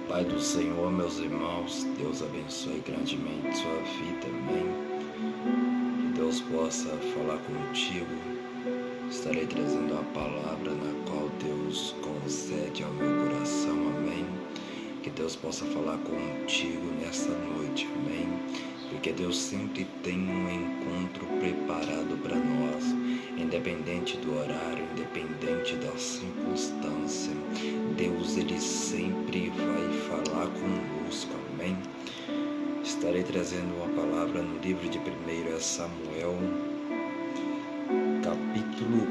Pai do Senhor, meus irmãos, Deus abençoe grandemente sua vida, amém. Que Deus possa falar contigo. Estarei trazendo uma palavra na qual Deus concede ao meu coração, amém. Que Deus possa falar contigo nesta noite, amém. Porque Deus sempre tem um encontro preparado para nós, independente do horário, independente da circunstância. Deus, Ele sempre vai falar conosco, amém. Estarei trazendo uma palavra no livro de 1 Samuel, capítulo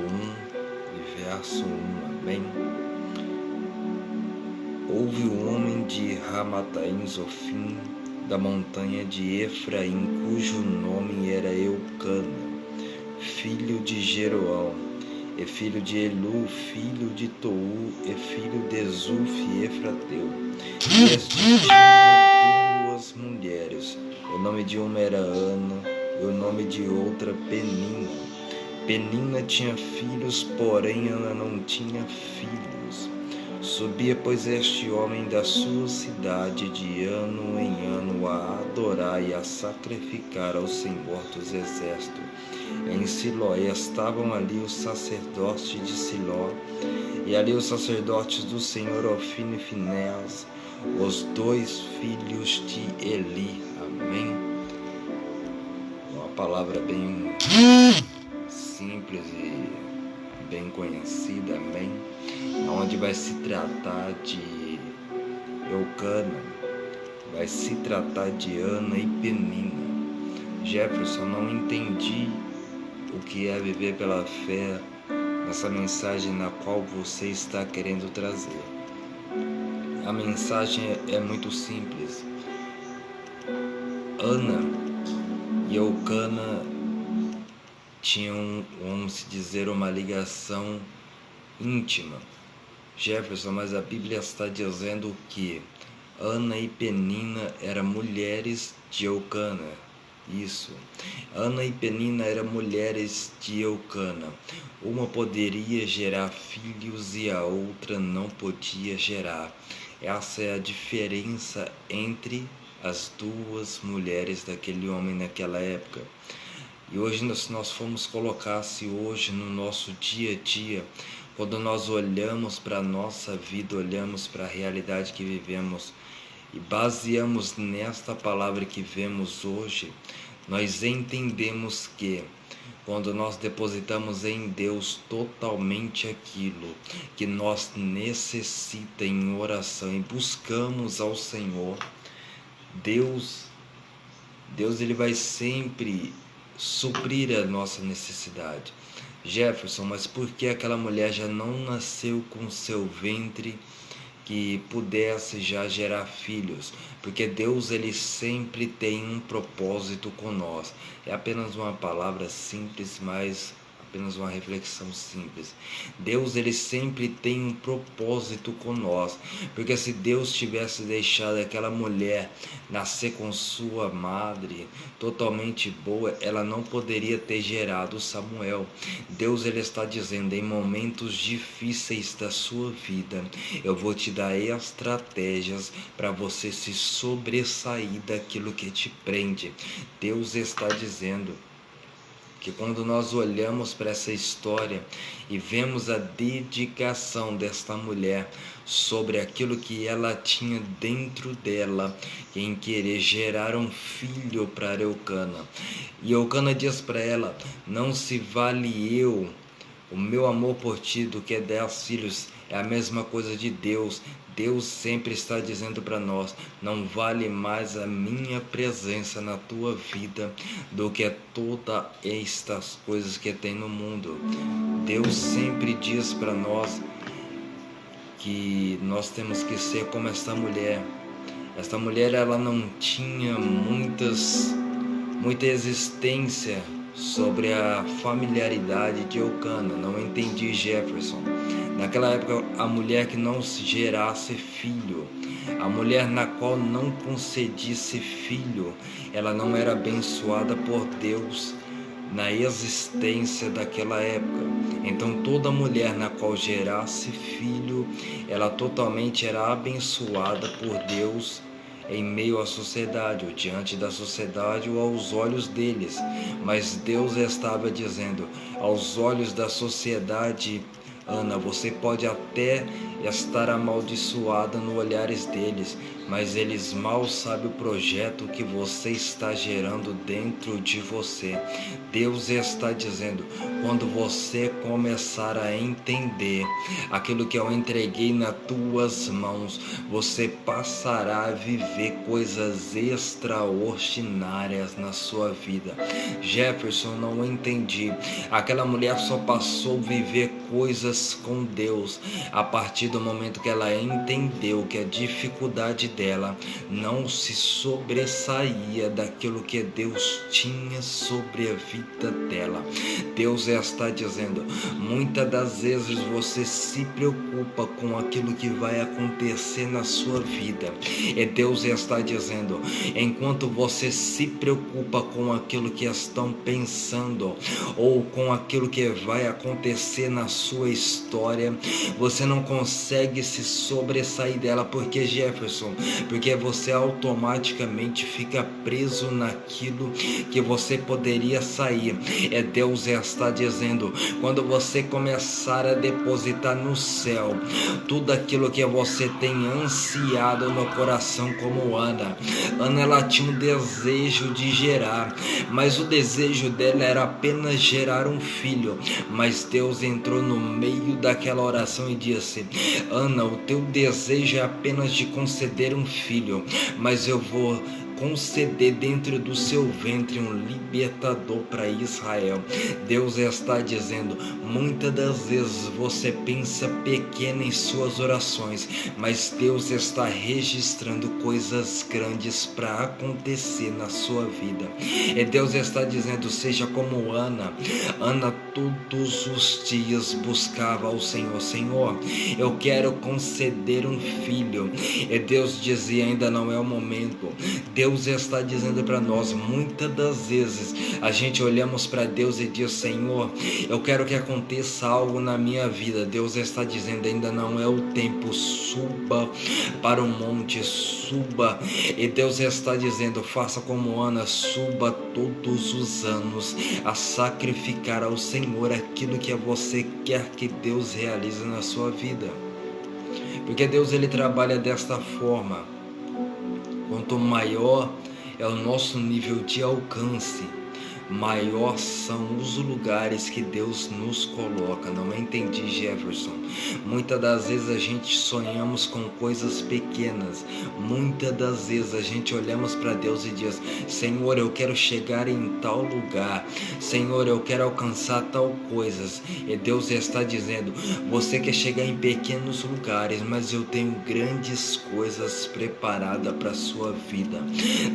1, verso 1, amém. Houve um homem de Ramataim Zofim, da montanha de Efraim, cujo nome era Eucana, filho de Jeroão, e filho de Elu, filho de Tou, e filho de Zuf e Efrateu. E este tinha duas mulheres, o nome de uma era Ana, e o nome de outra Penina. Penina tinha filhos, porém Ana não tinha filhos. Subia, pois, este homem da sua cidade de ano em ano a adorar e a sacrificar ao Senhor dos Exércitos. Em Siló, e estavam ali os sacerdotes de Siló, e ali os sacerdotes do Senhor, Ofni e Finéas, os dois filhos de Eli. Amém. Uma palavra bem simples e bem conhecida, amém, onde vai se tratar de Eucana, vai se tratar de Ana e Penina. Jefferson, não entendi o que é viver pela fé nessa mensagem na qual você está querendo trazer. A mensagem é muito simples. Ana e Eucana tinham, vamos dizer, uma ligação íntima. Jefferson, mas a Bíblia está dizendo que Ana e Penina eram mulheres de Eucana. Isso. Ana e Penina eram mulheres de Eucana. Uma poderia gerar filhos e a outra não podia gerar. Essa é a diferença entre as duas mulheres daquele homem naquela época. E hoje, se nós formos colocar-se hoje no nosso dia a dia, quando nós olhamos para a nossa vida, olhamos para a realidade que vivemos e baseamos nesta palavra que vemos hoje, nós entendemos que quando nós depositamos em Deus totalmente aquilo que nós necessitamos em oração e buscamos ao Senhor, Deus ele vai sempre suprir a nossa necessidade. Jefferson, mas por que aquela mulher já não nasceu com seu ventre que pudesse já gerar filhos? Porque Deus, ele sempre tem um propósito com nós. É apenas uma palavra simples, mas apenas uma reflexão simples. Deus, ele sempre tem um propósito com nós, porque se Deus tivesse deixado aquela mulher nascer com sua madre totalmente boa, ela não poderia ter gerado Samuel. Deus, ele está dizendo, em momentos difíceis da sua vida, eu vou te dar estratégias para você se sobressair daquilo que te prende. Deus está dizendo que quando nós olhamos para essa história e vemos a dedicação desta mulher sobre aquilo que ela tinha dentro dela, em querer gerar um filho para Eucana, e Eucana diz para ela, não se vale o meu amor por ti do que 10 filhos. É a mesma coisa de Deus. Deus sempre está dizendo para nós, não vale mais a minha presença na tua vida do que todas estas coisas que tem no mundo. Deus sempre diz para nós que nós temos que ser como esta mulher. Esta mulher, ela não tinha muita existência sobre a familiaridade de Eucana. Não entendi, Jefferson. Naquela época, a mulher que não gerasse filho, a mulher na qual não concedisse filho, ela não era abençoada por Deus. na existência daquela época. Então toda mulher na qual gerasse filho, ela totalmente era abençoada por Deus em meio à sociedade, ou diante da sociedade, ou aos olhos deles. Mas Deus estava dizendo, aos olhos da sociedade, Ana, você pode até estar amaldiçoada nos olhares deles, mas eles mal sabem o projeto que você está gerando dentro de você. Deus está dizendo, quando você começar a entender aquilo que eu entreguei nas tuas mãos, você passará a viver coisas extraordinárias na sua vida. Jefferson, não entendi. Aquela mulher só passou a viver coisas com Deus a partir do momento que ela entendeu que a dificuldade dela não se sobressaía daquilo que Deus tinha sobre a vida dela. Deus está dizendo, muitas das vezes você se preocupa com aquilo que vai acontecer na sua vida, e Deus está dizendo, enquanto você se preocupa com aquilo que estão pensando ou com aquilo que vai acontecer na sua história, você não consegue se sobressair dela. Porque, Jefferson, porque você automaticamente fica preso naquilo que você poderia sair. Deus está dizendo, quando você começar a depositar no céu tudo aquilo que você tem ansiado no coração, como Ana, ela tinha um desejo de gerar, mas o desejo dela era apenas gerar um filho. Mas Deus entrou no meio daquela oração e disse, Ana, o teu desejo é apenas de conceder um filho, mas eu vou conceder dentro do seu ventre um libertador para Israel. Deus está dizendo, muitas das vezes você pensa pequeno em suas orações, mas Deus está registrando coisas grandes para acontecer na sua vida. E Deus está dizendo, seja como Ana. Ana todos os dias buscava ao Senhor, Senhor, eu quero conceder um filho. E Deus dizia, ainda não é o momento. Deus está dizendo para nós, muitas das vezes a gente olhamos para Deus e diz, Senhor, eu quero que aconteça algo na minha vida. Deus está dizendo, ainda não é o tempo, suba para o monte, suba. E Deus está dizendo, faça como Ana, suba todos os anos a sacrificar ao Senhor aquilo que você quer que Deus realize na sua vida. Porque Deus, ele trabalha desta forma. Quanto maior é o nosso nível de alcance, maior são os lugares que Deus nos coloca. Não entendi, Jefferson. Muitas das vezes a gente sonhamos com coisas pequenas. Muitas das vezes a gente olhamos para Deus e diz, Senhor, eu quero chegar em tal lugar. Senhor, eu quero alcançar tal coisas. E Deus está dizendo, você quer chegar em pequenos lugares, mas eu tenho grandes coisas preparadas para a sua vida.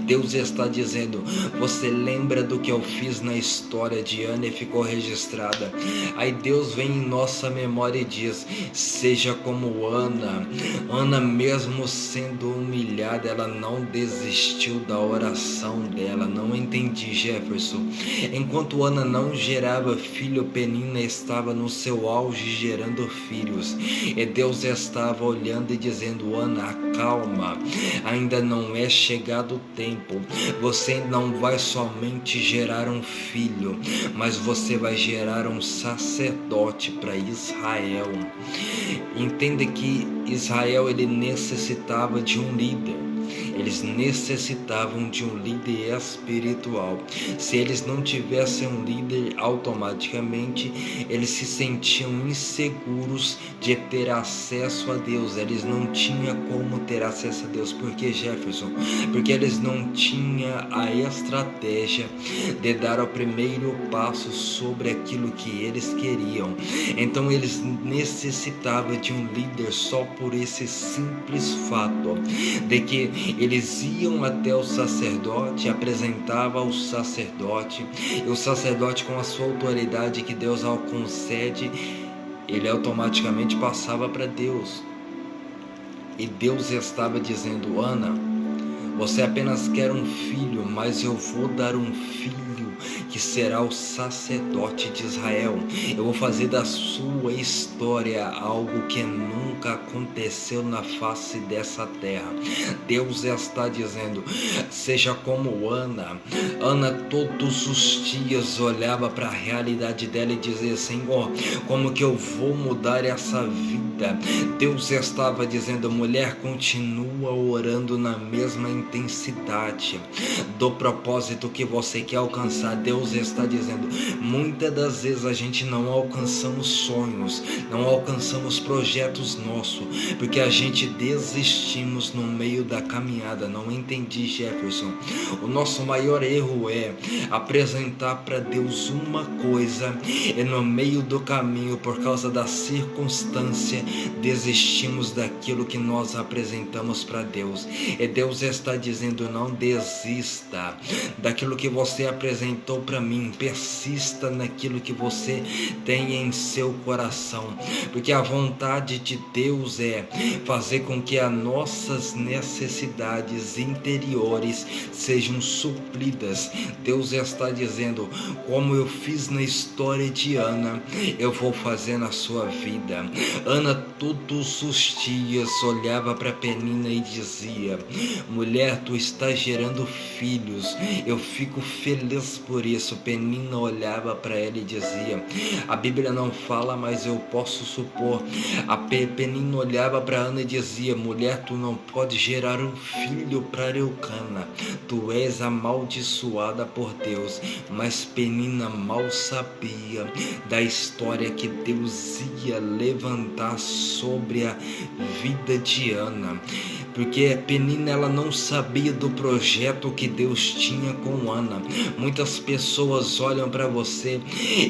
Deus está dizendo, você lembra do que eu fiz na história de Ana e ficou registrada? Aí Deus vem em nossa memória e diz, seja como Ana. Ana, mesmo sendo humilhada, ela não desistiu da oração dela. Não entendi, Jefferson. Enquanto Ana não gerava filho, Penina estava no seu auge gerando filhos. E Deus estava olhando e dizendo, Ana, acalma, ainda não é chegado o tempo. Você não vai somente gerar um filho, mas você vai gerar um sacerdote para Israel. Entenda que Israel, ele necessitava de um líder. Eles necessitavam de um líder espiritual. Se eles não tivessem um líder, automaticamente eles se sentiam inseguros de ter acesso a Deus. Eles não tinham como ter acesso a Deus. Por que, Jefferson? Porque eles não tinham a estratégia de dar o primeiro passo sobre aquilo que eles queriam. Então eles necessitavam de um líder só por esse simples fato de que eles iam até o sacerdote, apresentavam ao sacerdote, e o sacerdote, com a sua autoridade que Deus ao concede, ele automaticamente passava para Deus. E Deus estava dizendo, Ana, Você apenas quer um filho, mas eu vou dar um filho que será o sacerdote de Israel. Eu vou fazer da sua história algo que nunca aconteceu na face dessa terra. Deus está dizendo: seja como Ana. Ana todos os dias olhava para a realidade dela e dizia: Senhor, como que eu vou mudar essa vida? Deus estava dizendo: mulher, continua orando na mesma intensidade do propósito que você quer alcançar. Deus está dizendo: muitas das vezes a gente não alcançamos sonhos, não alcançamos projetos nossos, porque a gente desistimos no meio da caminhada. Não entendi, Jefferson. O nosso maior erro é apresentar para Deus uma coisa e no meio do caminho, por causa da circunstância, desistimos daquilo que nós apresentamos para Deus. E Deus está dizendo: não desista daquilo que você apresentou para mim, persista naquilo que você tem em seu coração, porque a vontade de Deus é fazer com que as nossas necessidades interiores sejam supridas. Deus está dizendo: como eu fiz na história de Ana, eu vou fazer na sua vida. Ana todos os dias olhava para Penina e dizia: mulher, tu estás gerando filhos, eu fico feliz por isso. Penina olhava para ela e dizia, a Bíblia não fala, mas eu posso supor, Penina olhava para Ana e dizia: mulher, tu não pode gerar um filho para Eucana, tu és amaldiçoada por Deus. Mas Penina mal sabia da história que Deus ia levantar sobre a vida de Ana, porque Penina, ela não sabia do projeto que Deus tinha com Ana. Muitas pessoas olham para você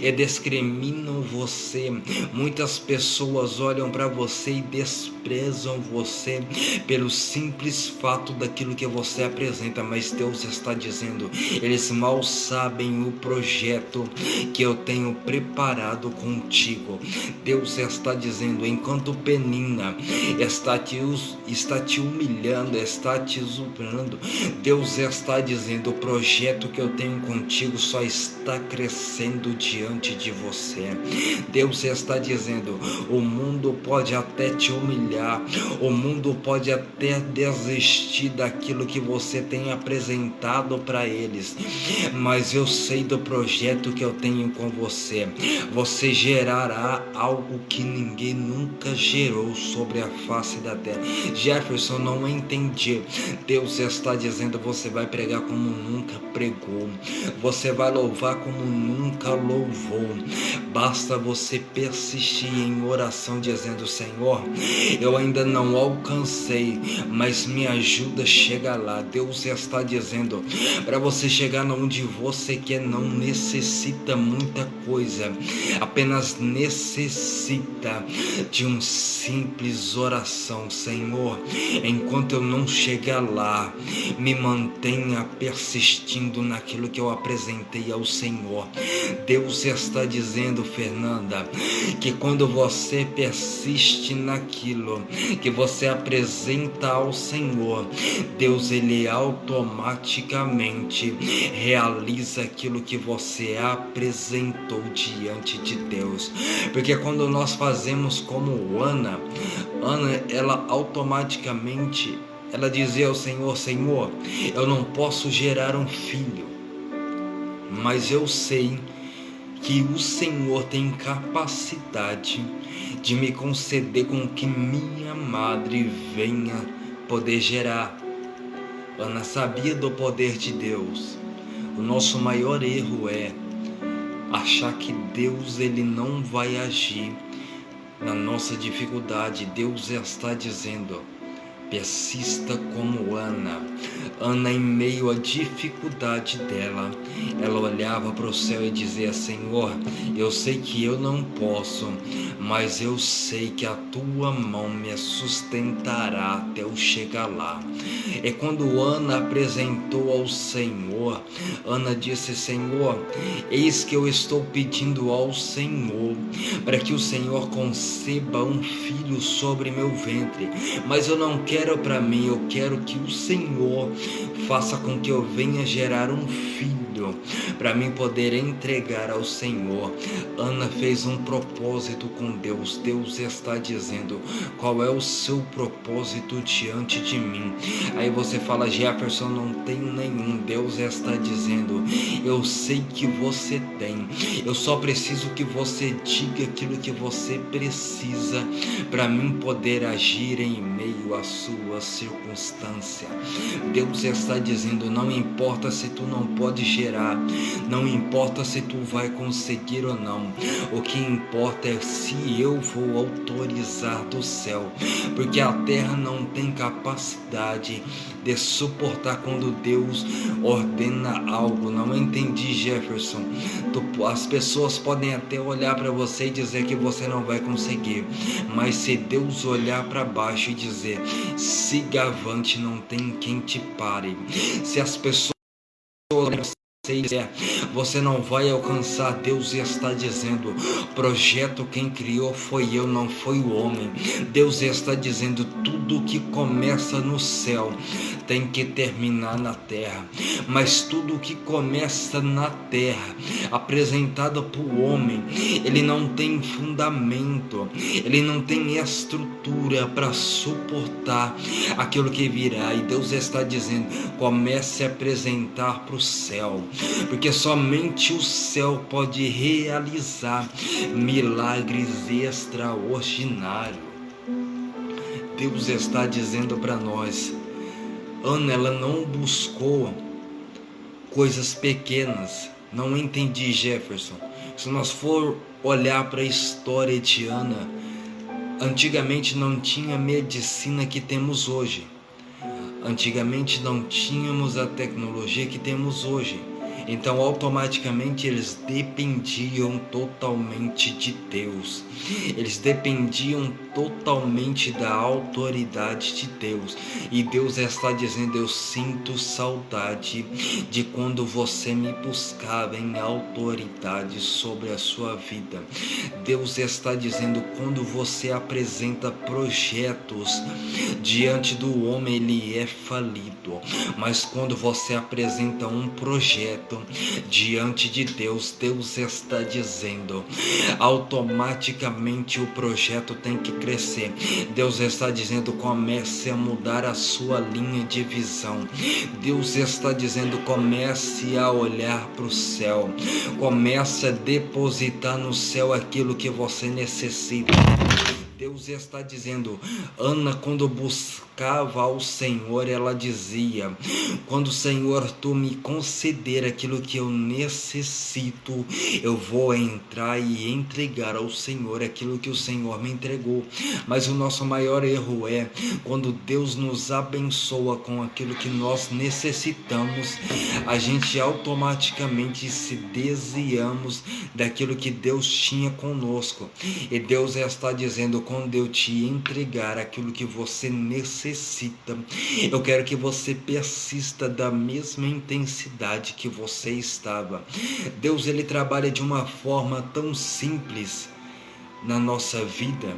e discriminam você, muitas pessoas olham para você e desprezam você pelo simples fato daquilo que você apresenta, mas Deus está dizendo: eles mal sabem o projeto que eu tenho preparado contigo. Deus está dizendo: enquanto Penina está te humilhando, está te usurpando, Deus está dizendo: o projeto que eu tenho contigo só está crescendo diante de você. Deus está dizendo: o mundo pode até te humilhar, o mundo pode até desistir daquilo que você tem apresentado para eles, mas eu sei do projeto que eu tenho com você. Você gerará algo que ninguém nunca gerou sobre a face da terra. Jefferson, não entendi. Deus está dizendo: você vai pregar como nunca pregou, você vai louvar como nunca louvou. Basta você persistir em oração dizendo: Senhor, eu ainda não alcancei, mas me ajuda a chegar lá. Deus está dizendo: para você chegar onde você quer, não necessita muita coisa, apenas necessita de um simples oração. Senhor, enquanto eu não chegar lá, me mantenha persistindo naquilo que eu apresentei ao Senhor. Deus está dizendo, Fernanda, que quando você persiste naquilo que você apresenta ao Senhor, Deus, ele automaticamente realiza aquilo que você apresentou diante de Deus. Porque quando nós fazemos como Ana, ela automaticamente ela dizia ao Senhor: Senhor, eu não posso gerar um filho, mas eu sei que o Senhor tem capacidade de me conceder com que minha madre venha poder gerar. Ana sabia do poder de Deus. O nosso maior erro é achar que Deus, ele não vai agir na nossa dificuldade. Deus está dizendo: persista como Ana. Ana, em meio à dificuldade dela, ela olhava para o céu e dizia: Senhor, eu sei que eu não posso, mas eu sei que a tua mão me sustentará até eu chegar lá. E quando Ana apresentou ao Senhor, Ana disse: Senhor, eis que eu estou pedindo ao Senhor para que o Senhor conceba um filho sobre meu ventre, mas eu não quero quero para mim, eu quero que o Senhor faça com que eu venha gerar um filho para mim poder entregar ao Senhor. Ana fez um propósito com Deus. Deus está dizendo: qual é o seu propósito diante de mim? Aí você fala: Jefferson, não tenho nenhum. Deus está dizendo: eu sei que você tem, eu só preciso que você diga aquilo que você precisa para mim poder agir em meio à sua circunstância. Deus está dizendo: não importa se tu não pode gerar, não importa se tu vai conseguir ou não, o que importa é se eu vou autorizar do céu, porque a terra não tem capacidade de suportar quando Deus ordena algo. Não entendi, Jefferson. As pessoas podem até olhar para você e dizer que você não vai conseguir, mas se Deus olhar para baixo e dizer: siga avante, não tem quem te pare. Se as pessoas você não vai alcançar, Deus está dizendo: projeto quem criou foi eu, não foi o homem. Deus está dizendo: tudo que começa no céu tem que terminar na terra, mas tudo que começa na terra, apresentado para o homem, ele não tem fundamento, ele não tem estrutura para suportar aquilo que virá. E Deus está dizendo: comece a apresentar para o céu, porque somente o céu pode realizar milagres extraordinários. Deus está dizendo para nós: Ana, ela não buscou coisas pequenas. Não entendi, Jefferson. Se nós for olhar para a história de Ana, antigamente não tinha medicina que temos hoje. Antigamente não tínhamos a tecnologia que temos hoje. Então automaticamente eles dependiam totalmente de Deus. Eles dependiam totalmente da autoridade de Deus. E Deus está dizendo: eu sinto saudade de quando você me buscava em autoridade sobre a sua vida. Deus está dizendo: quando você apresenta projetos diante do homem, ele é falido. Mas quando você apresenta um projeto diante de Deus, Deus está dizendo: automaticamente o projeto tem que crescer. Deus está dizendo: comece a mudar a sua linha de visão. Deus está dizendo: comece a olhar para o céu, comece a depositar no céu aquilo que você necessita. Deus está dizendo: Ana, quando buscava ao Senhor, ela dizia: quando o Senhor tu me conceder aquilo que eu necessito, eu vou entrar e entregar ao Senhor aquilo que o Senhor me entregou. Mas o nosso maior erro é quando Deus nos abençoa com aquilo que nós necessitamos, a gente automaticamente se desviamos daquilo que Deus tinha conosco. E Deus está dizendo: quando eu te entregar aquilo que você necessita, eu quero que você persista da mesma intensidade que você estava. Deus, ele trabalha de uma forma tão simples na nossa vida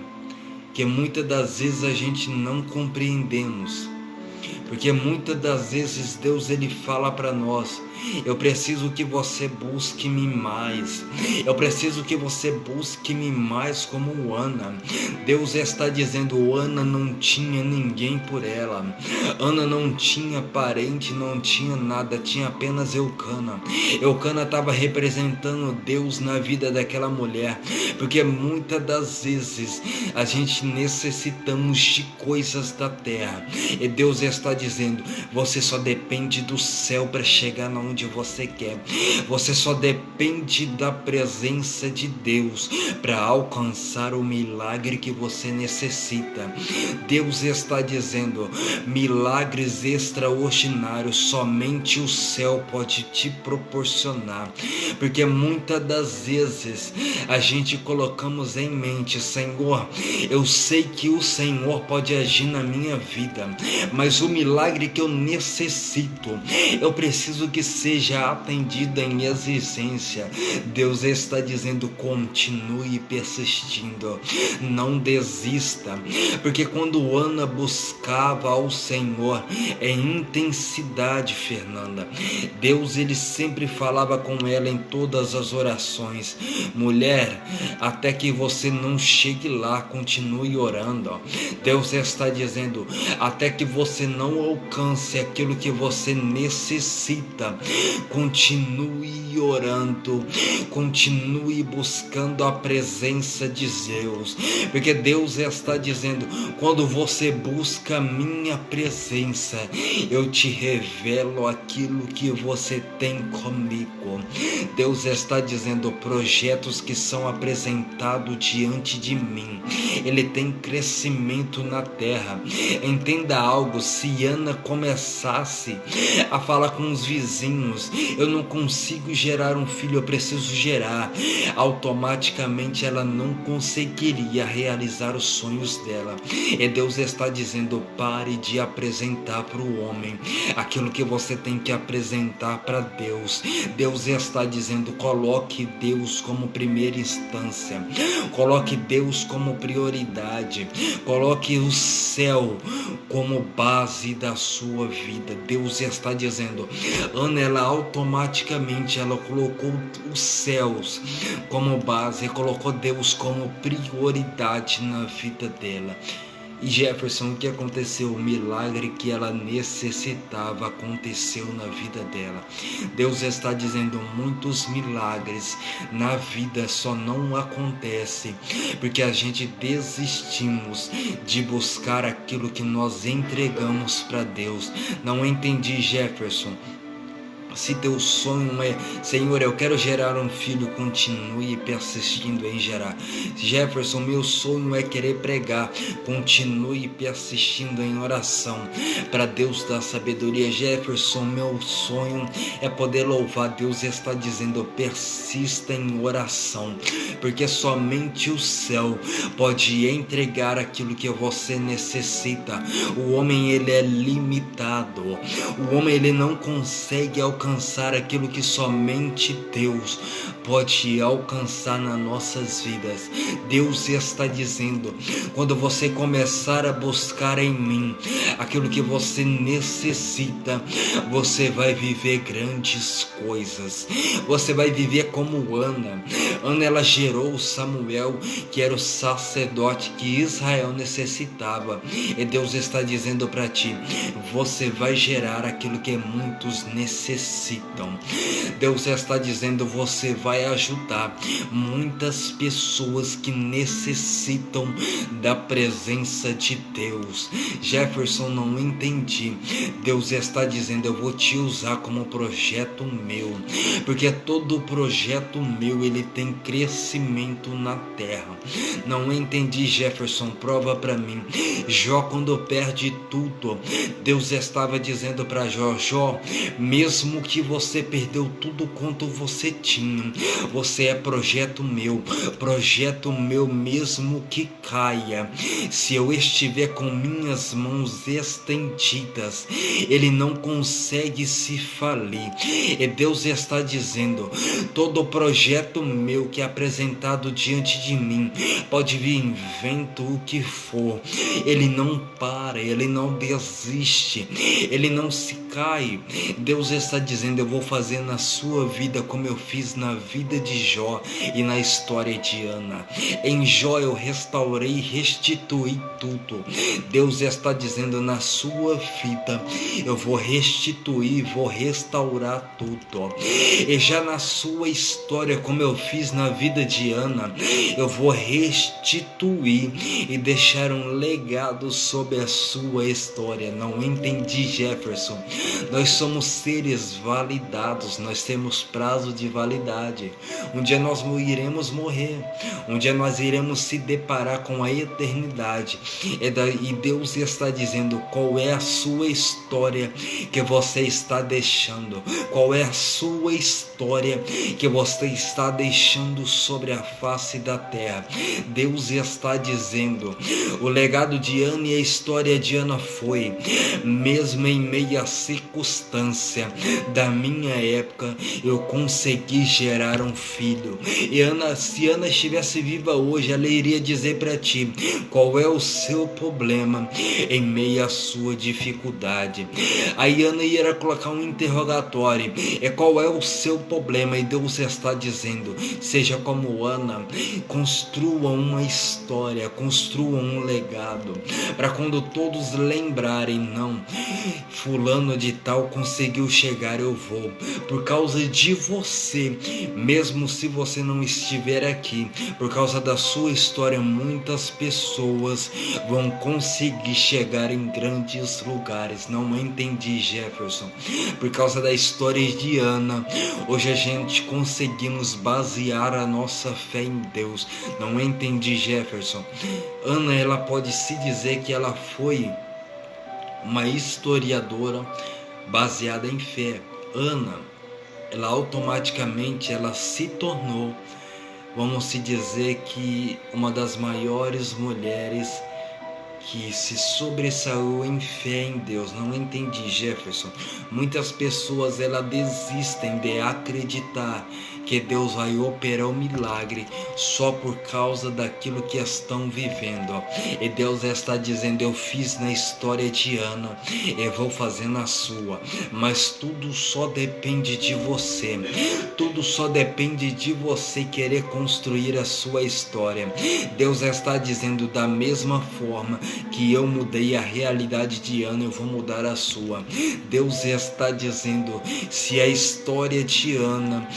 que muitas das vezes a gente não compreendemos. Porque muitas das vezes Deus, ele fala para nós: eu preciso que você busque-me mais. Eu preciso que você busque-me mais como Ana. Deus está dizendo: Ana não tinha ninguém por ela. Ana não tinha parente, não tinha nada, tinha apenas Eucana. Eucana estava representando Deus na vida daquela mulher. Porque muitas das vezes a gente necessitamos de coisas da terra. E Deus está dizendo: você só depende do céu para chegar onde você quer. Você só depende da presença de Deus para alcançar o milagre que você necessita. Deus está dizendo: milagres extraordinários somente o céu pode te proporcionar. Porque muitas das vezes a gente colocamos em mente: Senhor, eu sei que o Senhor pode agir na minha vida, mas o milagre milagre que eu necessito, eu preciso que seja atendido em existência. Deus está dizendo: continue persistindo, não desista, porque quando Ana buscava ao Senhor em intensidade, Fernanda, Deus ele sempre falava com ela em todas as orações: mulher, até que você não chegue lá, continue orando. Deus está dizendo: até que você não alcance aquilo que você necessita, continue orando, continue buscando a presença de Deus, porque Deus está dizendo: quando você busca a minha presença, eu te revelo aquilo que você tem comigo. Deus está dizendo: projetos que são apresentados diante de mim, ele tem crescimento na terra. Entenda algo: se Ana começasse a falar com os vizinhos: eu não consigo gerar um filho, eu preciso gerar, automaticamente ela não conseguiria realizar os sonhos dela. E Deus está dizendo: pare de apresentar para o homem aquilo que você tem que apresentar para Deus. Deus está dizendo: coloque Deus como primeira instância, coloque Deus como prioridade, coloque o céu como base da sua vida. Deus está dizendo: Ana, ela automaticamente ela colocou os céus como base, colocou Deus como prioridade na vida dela. E Jefferson, o que aconteceu? O milagre que ela necessitava aconteceu na vida dela. Deus está dizendo: muitos milagres na vida só não acontecem porque a gente desistimos de buscar aquilo que nós entregamos para Deus. Não entendi, Jefferson. Se teu sonho é: Senhor, eu quero gerar um filho, continue persistindo em gerar. Jefferson, meu sonho é querer pregar, continue persistindo em oração para Deus dar sabedoria. Jefferson, meu sonho é poder louvar. Deus está dizendo: persista em oração, porque somente o céu pode entregar aquilo que você necessita. O homem ele é limitado, o homem ele não consegue alcançar aquilo que somente Deus pode alcançar nas nossas vidas. Deus está dizendo: quando você começar a buscar em mim aquilo que você necessita, você vai viver grandes coisas. Você vai viver como Ana. Ana, ela gerou Samuel, que era o sacerdote que Israel necessitava. E Deus está dizendo para ti: você vai gerar aquilo que muitos necessitam. Deus está dizendo: você vai ajudar muitas pessoas que necessitam da presença de Deus. Jefferson, não entendi. Deus está dizendo: eu vou te usar como projeto meu, porque todo projeto meu ele tem crescimento na terra. Não entendi, Jefferson, prova para mim. Jó, quando perde tudo, Deus estava dizendo para Jó: Jó, mesmo que você perdeu tudo quanto você tinha, você é projeto meu mesmo que caia. Se eu estiver com minhas mãos estendidas, ele não consegue se falir. E Deus está dizendo: todo projeto meu que é apresentado diante de mim, pode vir vento o que for, ele não para, ele não desiste, ele não se cai. Deus está dizendo: eu vou fazer na sua vida como eu fiz na vida de Jó e na história de Ana. Em Jó eu restaurei e restituí tudo. Deus está dizendo: na sua vida eu vou restituir, vou restaurar tudo. E já na sua história, como eu fiz na vida de Ana, eu vou restituir e deixar um legado sobre a sua história. Não entendi, Jefferson. Nós somos seres validados, nós temos prazo de validade. Um dia nós iremos morrer, um dia nós iremos se deparar com a eternidade. E Deus está dizendo: qual é a sua história que você está deixando? Qual é a sua história que você está deixando sobre sobre a face da terra. Deus está dizendo, o legado de Ana e a história de Ana foi, mesmo em meio à circunstância da minha época, eu consegui gerar um filho. E Ana, se Ana estivesse viva hoje, ela iria dizer para ti, qual é o seu problema em meio à sua dificuldade. Aí Ana ia colocar um interrogatório, qual é o seu problema? E Deus está dizendo, seja como Ana, construa uma história, construa um legado, para quando todos lembrarem, não, fulano de tal conseguiu chegar, eu vou, por causa de você, mesmo se você não estiver aqui, por causa da sua história, muitas pessoas vão conseguir chegar em grandes lugares. Não entendi, Jefferson. Por causa da história de Ana, hoje a gente conseguimos basear a nossa fé em Deus. Não entendi, Jefferson. Ana, ela pode se dizer que ela foi uma historiadora baseada em fé. Ana, ela automaticamente ela se tornou, vamos se dizer que uma das maiores mulheres que se sobressaiu em fé em Deus. Não entendi, Jefferson. Muitas pessoas elas desistem de acreditar que Deus vai operar um milagre só por causa daquilo que estão vivendo. E Deus está dizendo, eu fiz na história de Ana, eu vou fazer na sua, mas tudo só depende de você. Tudo só depende de você querer construir a sua história. Deus está dizendo, da mesma forma que eu mudei a realidade de Ana, eu vou mudar a sua. Deus está dizendo, se a história de Ana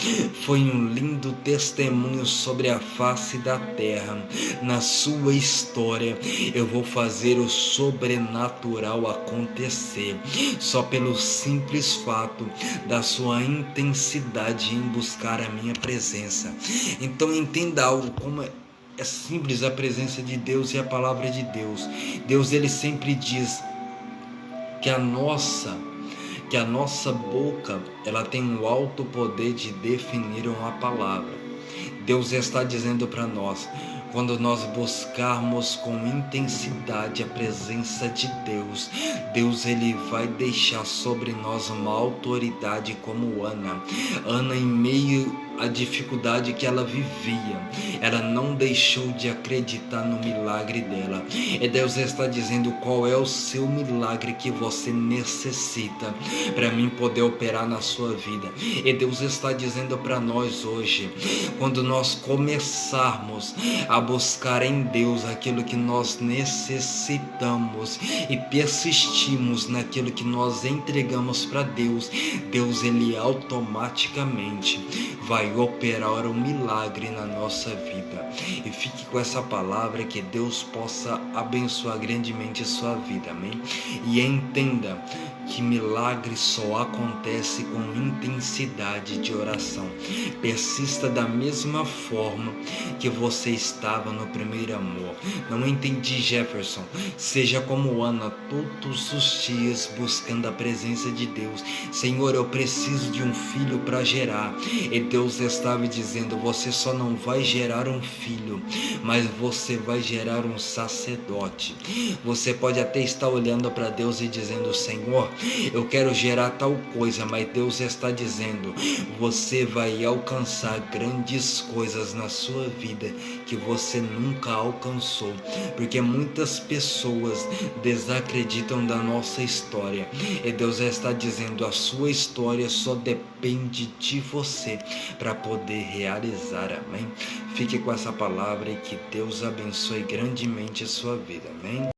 foi um lindo testemunho sobre a face da terra, na sua história eu vou fazer o sobrenatural acontecer, só pelo simples fato da sua intensidade em buscar a minha presença. Então entenda algo, como é simples a presença de Deus e a palavra de Deus. Deus, ele sempre diz que a nossa boca, ela tem um alto poder de definir uma palavra. Deus está dizendo para nós, quando nós buscarmos com intensidade a presença de Deus, Deus ele vai deixar sobre nós uma autoridade como Ana. Ana, em meio à dificuldade que ela vivia, ela não deixou de acreditar no milagre dela. E Deus está dizendo, qual é o seu milagre que você necessita para mim poder operar na sua vida. E Deus está dizendo para nós hoje, quando nós começarmos a buscar em Deus aquilo que nós necessitamos e persistimos naquilo que nós entregamos para Deus, Deus ele automaticamente vai operar um milagre na nossa vida. E fique com essa palavra, que Deus possa abençoar grandemente a sua vida, amém? E entenda que milagre só acontece com intensidade de oração. Persista da mesma forma que você estava no primeiro amor. Não entendi, Jefferson. Seja como Ana, todos os dias buscando a presença de Deus. Senhor, eu preciso de um filho para gerar. E Deus estava dizendo, você só não vai gerar um filho, mas você vai gerar um sacerdote. Você pode até estar olhando para Deus e dizendo, Senhor, eu quero gerar tal coisa, mas Deus está dizendo, você vai alcançar grandes coisas na sua vida que você nunca alcançou, porque muitas pessoas desacreditam da nossa história, e Deus está dizendo, a sua história só depende de você para poder realizar, amém? Fique com essa palavra e que Deus abençoe grandemente a sua vida, amém?